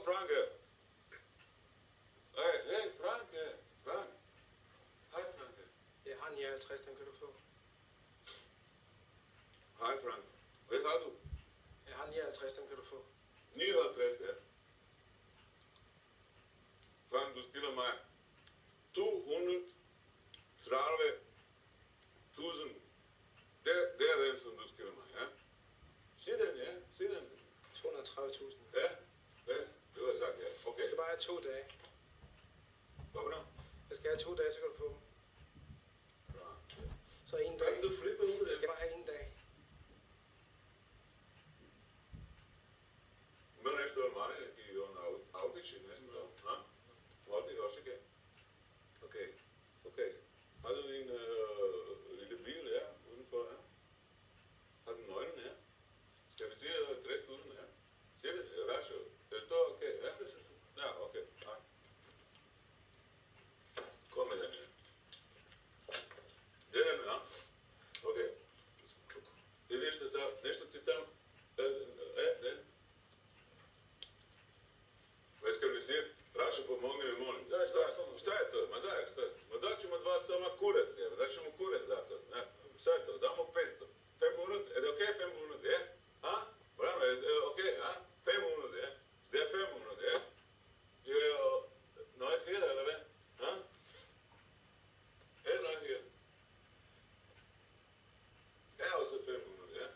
Frank her. Hey, Frank. Frank. Hej, Frank. Jeg har 59, den kan du få. Hej, Frank. Hvad har du? Jeg har 59, den kan du få. 59, ja. Frank, du skylder mig 230.000. Det er den, som du skylder mig, ja? Sig den, ja. Sig den. 230.000. Ja, det var sagt, ja. Okay. Jeg skal bare have 2 dage. Hvad for noget? Jeg skal have 2 dage, så kan du få dem. Ja. Så 1 dag. Kan du flippe ud af Jeg det? skal bare have 1 dag. Men efter mig, i en audition næsten, ja? Var det også ikke? Okay. Har du en lille bil her udenfor, ja? Har du nøglen her? Skal vi se 60.000 her? Se det, værsgo. Det er okay, ja? Ja, okay. Ja. Kom med den. Det er den, ja? Okay. Det næste til dem. Den. Hvad skal vi se? Raša pomogne mi, molim. Šta je to? Ma dat ćemo 2 coma kurac, dat ćemo kurac za to. Šta je to? Damo 500. 5 minut? Er det okay 5 minut, ja? A? Bravo, er det okay, a? 5 minut, ja? Det er 5 minut, ja? Det er jo noget her, eller hvad? A? Er det noget her? Ja, også 5 minut, ja?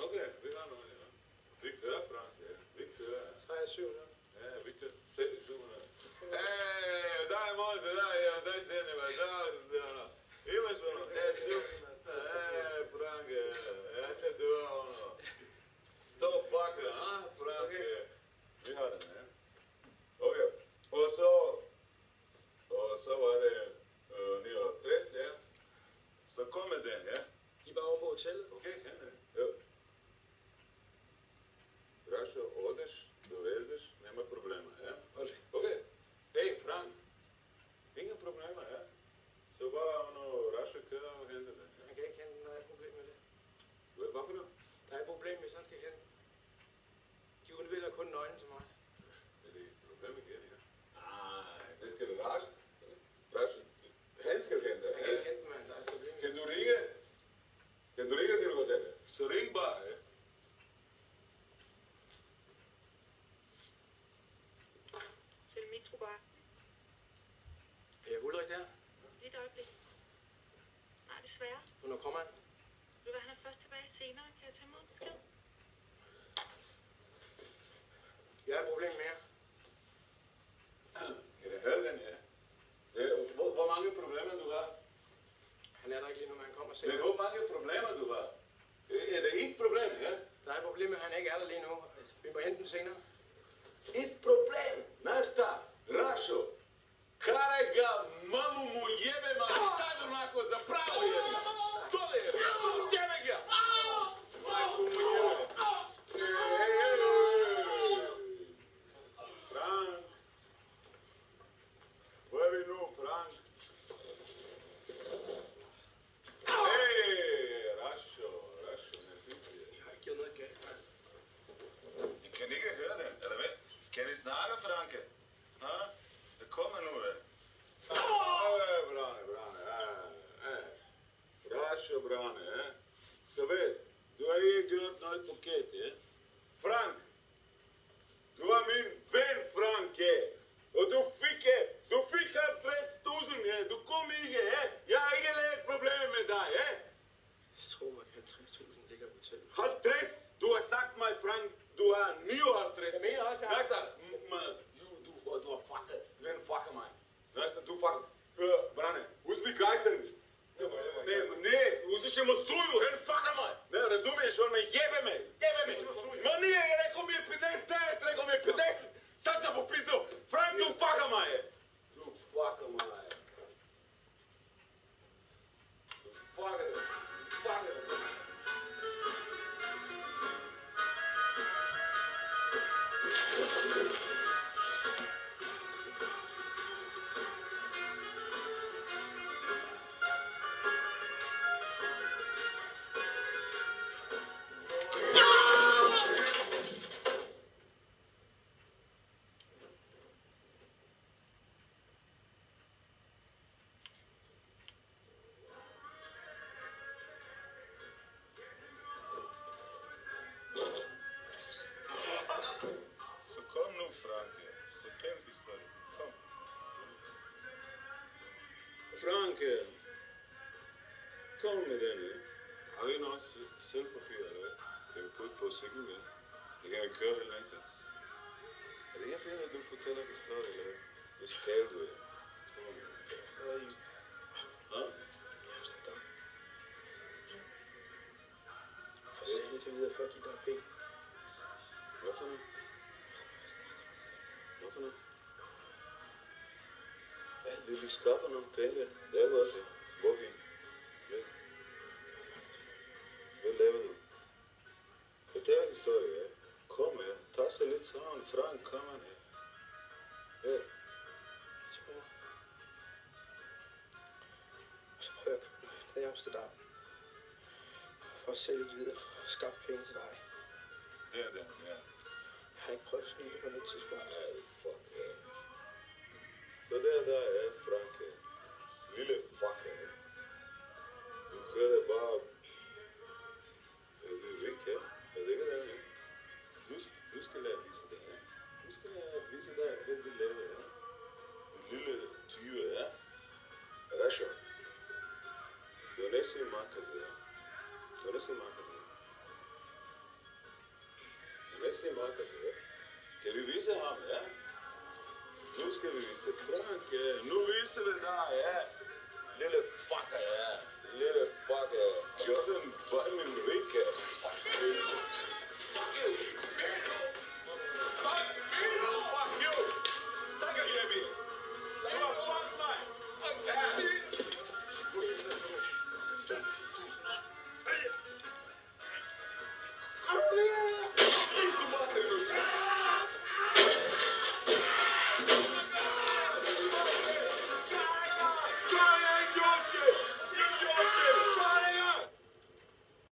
Okay, vi har noget, ja. Victor, Frank, ja. Victor. 300. Ja, Victor. 700. Daj možete, daj se nema, imaš ono, 700, Franke, ja će ti ono, 100 faka, a, Franke, vi har den, ja. Okay, og så var det 69, ja, så kom med den, ja. De er bare over på hotellet. Okay, hende, jo. Raša, odeš, dovezeš, nema problema, ja. Okay. Hey, Frank. Ingen problemer, ja. Så bare når Raša kører og henter den. Han kan ikke hente den, der er et problem med det. Hvad for noget? Der er et problem, hvis han skal hente. De udvælger kun nøglen til mig. Er det et problem igen, ja? Nej, det skal det Raša. Raša, han skal hente. Han kan ikke hente den, mand. Der er et problem. Kan du ringe? Kan du ringe til hotellet? Så ring bare, ja. Er Ulrik der? Lige et øjeblik. Nej, desværre. Hvornår kommer han? Vil du han er først tilbage senere? Kan jeg tage mod besked? Jeg har et problem mere. Kan jeg høre den, ja? Hvor mange problemer du har? Han er der ikke lige nu, men han kommer Men senere. hvor mange problemer du har? Er det et problem, ja? Der er et problem med, at han ikke er der lige nu. Vi må hente den senere. Et problem? Næsta, Rašo. Karaj ga, mamu mu jebe ma sad onako zapravo jebe. Dole jebe, jebe ga. Majku mu jebe. Frank. Hvor er vi nu, Frank? Hey, Rašo, Jeg har ikke gjort noget galt, mand. I kan ikke høre det, eller hvad? Skal vi snakke, Franke? Ha? Det kommer nu, vel? Rašo, Brane, ja? Så ved, du har ikke gjort noget forkert, ja? Frank, du er min ven, Frank, ja? Og du fik 50.000, ja? Du kom ikke, ja? Jeg har ikke lavet problemer med dig, ja? Jeg tror, at 50.000 ligger på hotellet. 50? Du har sagt mig, Frank, du har 59. Jeg mener også, jeg har... Næsta, du har fucket. Den fucker mig. Næsta, du fucker. Hør, Brane, uzmi gajten. Ne, uzmi ćemo struju, hen fucker mig. Ne, razumiješ, on me jebe me. Ma nije, rekao mi je 59, rekao mi je 50. Sad sam popisao. Frank, du fucker mig. Du fucker mig. Du fucker mig. Frank, kom med den, ja. Har vi noget selvpapir, eller hvad? Kan vi putte på cykel med? Det kan vi køre helt enkelt. Er det jeg finder, at du fortæller historie, eller hvad? Det skal du, ja. Kom med. Hvad? Amsterdam. For sent til videre for at give dig penge. Hvad for noget? Hvad for noget? Ja, du skaffer nogle penge. Det er også. Hvorhen? Hvad laver du? Fortæl historie, ja. Kom her. Tag sig lidt sammen. Frank, kom her. Ja. Så. Så prøver jeg at komme ned i Amsterdam. For at sælge lidt videre for at skaffe penge til dig. Det er den, ja. Jeg har ikke prøvet at snyde dig på noget tidspunkt. Ej, fuck, ja. Så der er Frank, ja. Lille fucker, ja. Du kører bare... Er du rig, ja? Er det ikke det, ja? Nu skal jeg vise dig, ja. Nu skal jeg vise dig, hvad vi laver, ja. En lille tyve, ja. Er det sjovt? Du har næsten Marcus, ja. Du har næsten Marcus, ja. Du har næsten Marcus, ja. Kan vi vise ham, ja? Nu skal vi vise Frank, ja. Nu viser vi dig, ja. Lille fucker, ja. Lille fucker. Jordan Bøjmen Rik, ja. Fuck you.